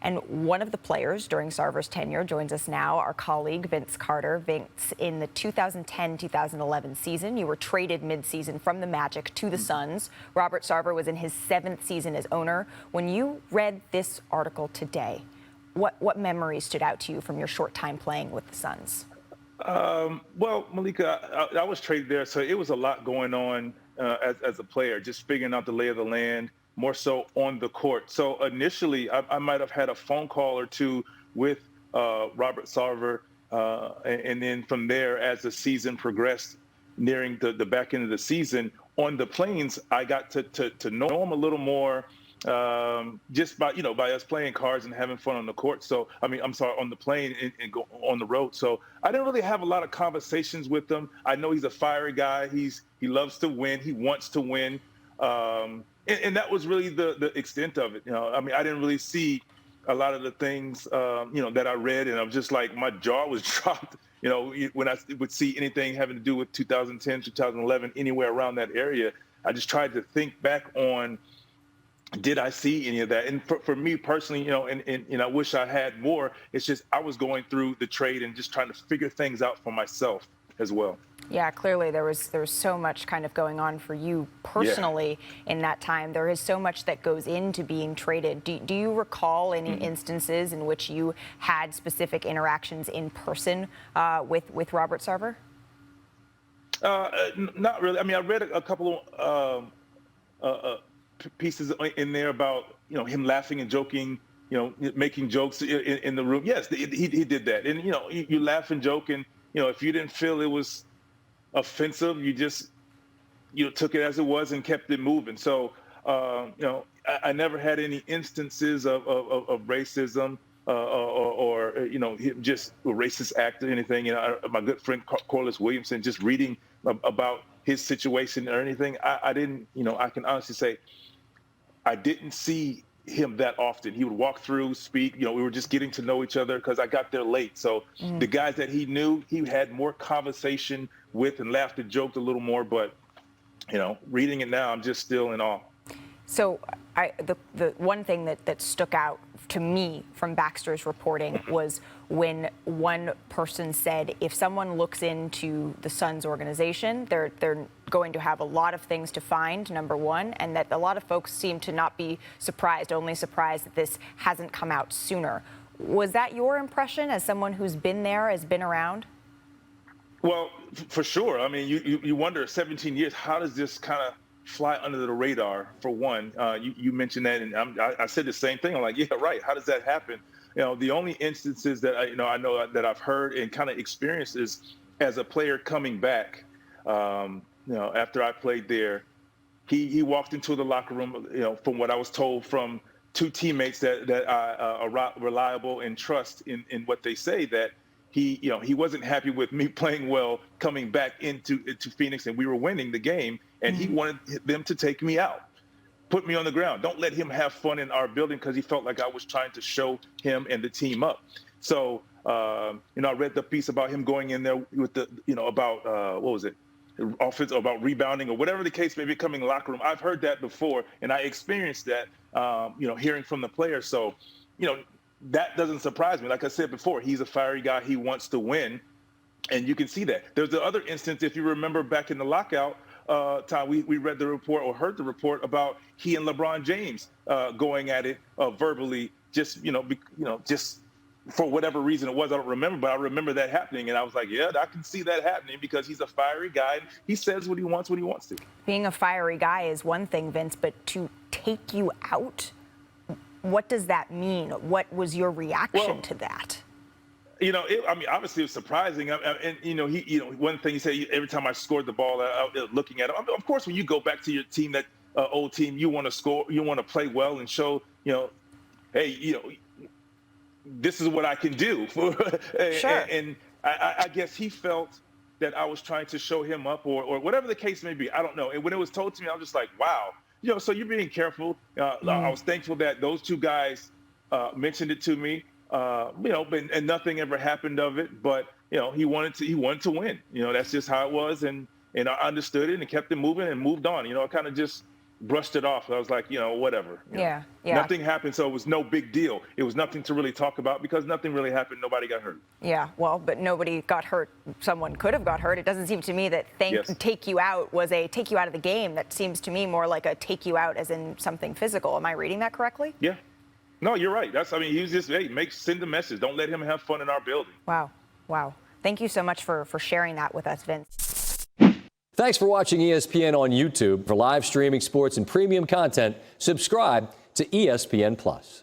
And one of the players during Sarver's tenure joins us now, our colleague Vince Carter. Vince, in the 2010-2011 season, you were traded mid-season from the Magic to the Suns. Robert Sarver was in his 7th season as owner. When you read this article today, what memories stood out to you from your short time playing with the Suns? Well, Malika, I was traded there, so it was a lot going on as a player, just figuring out the lay of the land, more so on the court. So initially, I might have had a phone call or two with Robert Sarver, and then from there, as the season progressed, nearing the back end of the season, on the planes, I got to know him a little more. Just by us playing cards and having fun on the court. So, I'm sorry, on the plane and go on the road. So I didn't really have a lot of conversations with him. I know he's a fiery guy. He loves to win. He wants to win. And that was really the extent of it. I didn't really see a lot of the things, that I read, and I'm just like, my jaw was dropped, when I would see anything having to do with 2010, 2011, anywhere around that area. I just tried to think back on, did I see any of that? And for me personally, and I wish I had more. It's just I was going through the trade and just trying to figure things out for myself as well. Yeah, clearly there was so much kind of going on for you personally in that time. There is so much that goes into being traded. Do you recall any instances in which you had specific interactions in person with Robert Sarver? Not really. I read a couple of pieces in there about him laughing and joking, making jokes in the room. Yes, he did that, and you laugh and joke, and if you didn't feel it was offensive, you just took it as it was and kept it moving. So I never had any instances of racism or just a racist act or anything. My good friend Corliss Williamson, just reading about his situation or anything, I didn't. I can honestly say I didn't see him that often. He would walk through, speak. We were just getting to know each other because I got there late. So the guys that he knew, he had more conversation with and laughed and joked a little more. But reading it now, I'm just still in awe. So the one thing that stuck out to me from Baxter's reporting was when one person said, if someone looks into the Suns organization, they're going to have a lot of things to find, number one, and that a lot of folks seem to not be surprised, only surprised that this hasn't come out sooner. Was that your impression as someone who's been there, has been around? Well, for sure. You wonder, 17 years, how does this kind of fly under the radar, for one? You mentioned that, and I said the same thing. I'm like, yeah, right. How does that happen? The only instances that I know that I've heard and kind of experienced is as a player coming back. After I played there, he walked into the locker room. From what I was told from two teammates that are reliable and trust in what they say, that he wasn't happy with me playing well coming back into Phoenix, and we were winning the game, and he wanted them to take me out, put me on the ground. Don't let him have fun in our building, because he felt like I was trying to show him and the team up. So, I read the piece about him going in there with the, about, what was it? Offense, about rebounding or whatever the case may be, coming locker room. I've heard that before, and I experienced that, hearing from the players. So, that doesn't surprise me. Like I said before, he's a fiery guy. He wants to win, and you can see that. There's the other instance, if you remember back in the lockout time, we read the report or heard the report about he and LeBron James going at it verbally, just just for whatever reason it was. I don't remember, but I remember that happening, and I was like, yeah, I can see that happening, because he's a fiery guy. And he says what he wants when he wants to. Being a fiery guy is one thing, Vince, but to take you out, what does that mean? What was your reaction to that? Obviously it was surprising. One thing he said, every time I scored the ball, looking at him. Of course, when you go back to your team, that old team, you want to score, you want to play well and show, hey, this is what I can do. Sure. And I guess he felt that I was trying to show him up, or whatever the case may be. I don't know. And when it was told to me, I was just like, wow. So you're being careful. I was thankful that those two guys mentioned it to me. And nothing ever happened of it. But he wanted to win. That's just how it was, and I understood it and kept it moving and moved on. I kind of just brushed it off. I was like, whatever. Yeah. Nothing happened, so it was no big deal. It was nothing to really talk about because nothing really happened. Nobody got hurt. Yeah, well, but nobody got hurt. Someone could have got hurt. It doesn't seem to me that take you out was a take you out of the game. That seems to me more like a take you out as in something physical. Am I reading that correctly? Yeah. No, you're right. He was just, send a message. Don't let him have fun in our building. Wow. Thank you so much for sharing that with us, Vince. Thanks for watching ESPN on YouTube. For live streaming sports and premium content, subscribe to ESPN+.